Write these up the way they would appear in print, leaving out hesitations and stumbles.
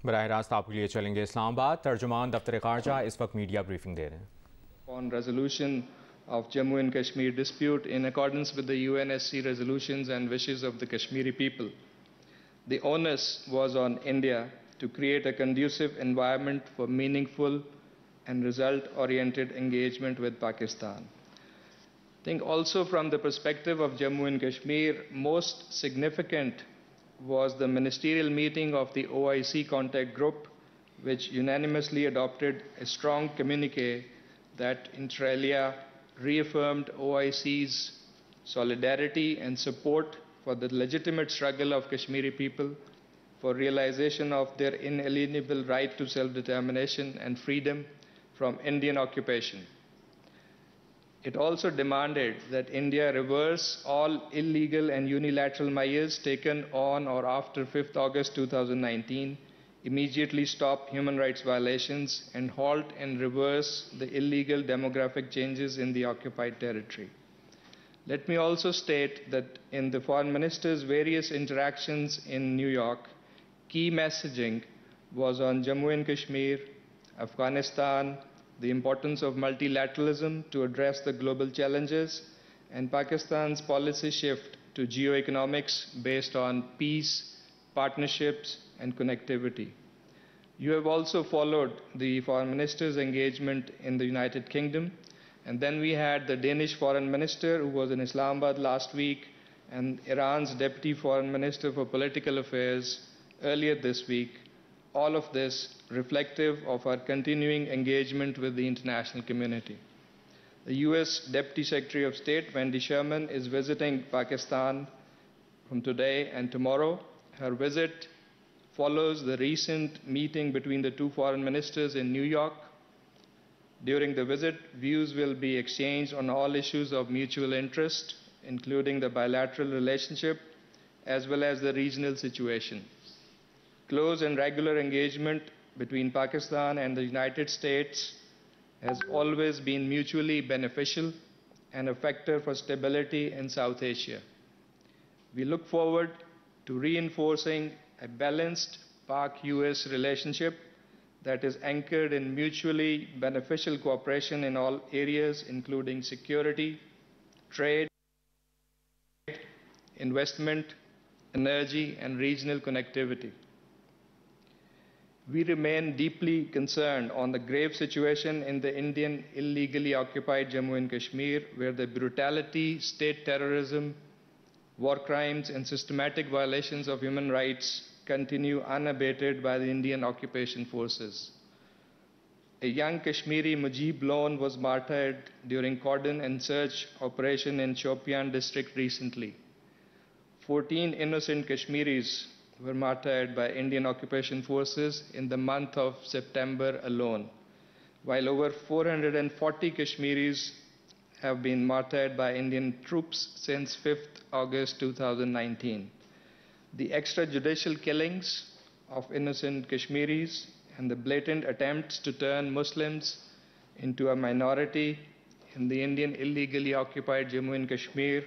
बराह रास्त आपके लिए चलेंगे इस्लामाबाद। तर्जुमान दफ्तर ख़ारजा इस वक्त मीडिया ब्रीफिंग दे रहे हैं। On resolution of Jammu and Kashmir dispute in accordance with the UNSC resolutions and wishes of the Kashmiri people. The onus was on India to create a conducive environment for meaningful and result-oriented engagement with Pakistan. I think also from the perspective of Jammu and Kashmir, most significant was the ministerial meeting of the OIC contact group, which unanimously adopted a strong communique that inter alia reaffirmed OIC's solidarity and support for the legitimate struggle of Kashmiri people for realization of their inalienable right to self-determination and freedom from Indian occupation. It also demanded that India reverse all illegal and unilateral measures taken on or after 5th August 2019, immediately stop human rights violations, and halt and reverse the illegal demographic changes in the occupied territory. Let me also state that in the Foreign Minister's various interactions in New York, key messaging was on Jammu and Kashmir, Afghanistan, the importance of multilateralism to address the global challenges, and Pakistan's policy shift to geoeconomics based on peace, partnerships, and connectivity. You have also followed the Foreign Minister's engagement in the United Kingdom, and then we had the Danish Foreign Minister who was in Islamabad last week, and Iran's Deputy Foreign Minister for Political Affairs earlier this week. All of this reflective of our continuing engagement with the international community. The US Deputy Secretary of State, Wendy Sherman, is visiting Pakistan from today and tomorrow. Her visit follows the recent meeting between the two foreign ministers in New York. During the visit, views will be exchanged on all issues of mutual interest, including the bilateral relationship as well as the regional situation. Close and regular engagement between Pakistan and the United States has always been mutually beneficial and a factor for stability in South Asia. We look forward to reinforcing a balanced Pak-US relationship that is anchored in mutually beneficial cooperation in all areas, including security, trade, investment, energy, and regional connectivity. We remain deeply concerned on the grave situation in the Indian illegally occupied Jammu and Kashmir, where the brutality, state terrorism, war crimes, and systematic violations of human rights continue unabated by the Indian occupation forces. A young Kashmiri, Mujib Lone, was martyred during cordon and search operation in Shopian district recently. 14 innocent Kashmiris were martyred by Indian occupation forces in the month of September alone, while over 440 Kashmiris have been martyred by Indian troops since 5th August 2019. The extrajudicial killings of innocent Kashmiris and the blatant attempts to turn Muslims into a minority in the Indian illegally occupied Jammu and Kashmir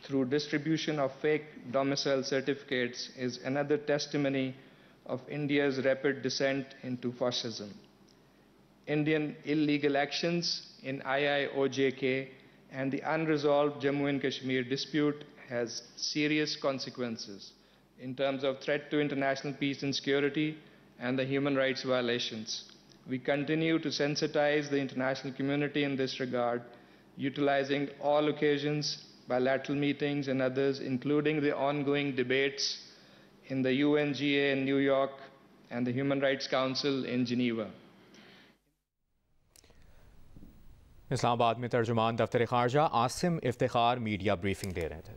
through distribution of fake domicile certificates is another testimony of India's rapid descent into fascism. Indian illegal actions in IIOJK and the unresolved Jammu and Kashmir dispute has serious consequences in terms of threat to international peace and security and the human rights violations. We continue to sensitize the international community in this regard, utilizing all occasions, bilateral meetings and others, including the ongoing debates in the UNGA in New York and the Human Rights Council in Geneva. Islamabad में तर्जुमान दफ्तर ख़ारजा Asim Iftikhar media briefing दे रहे थे।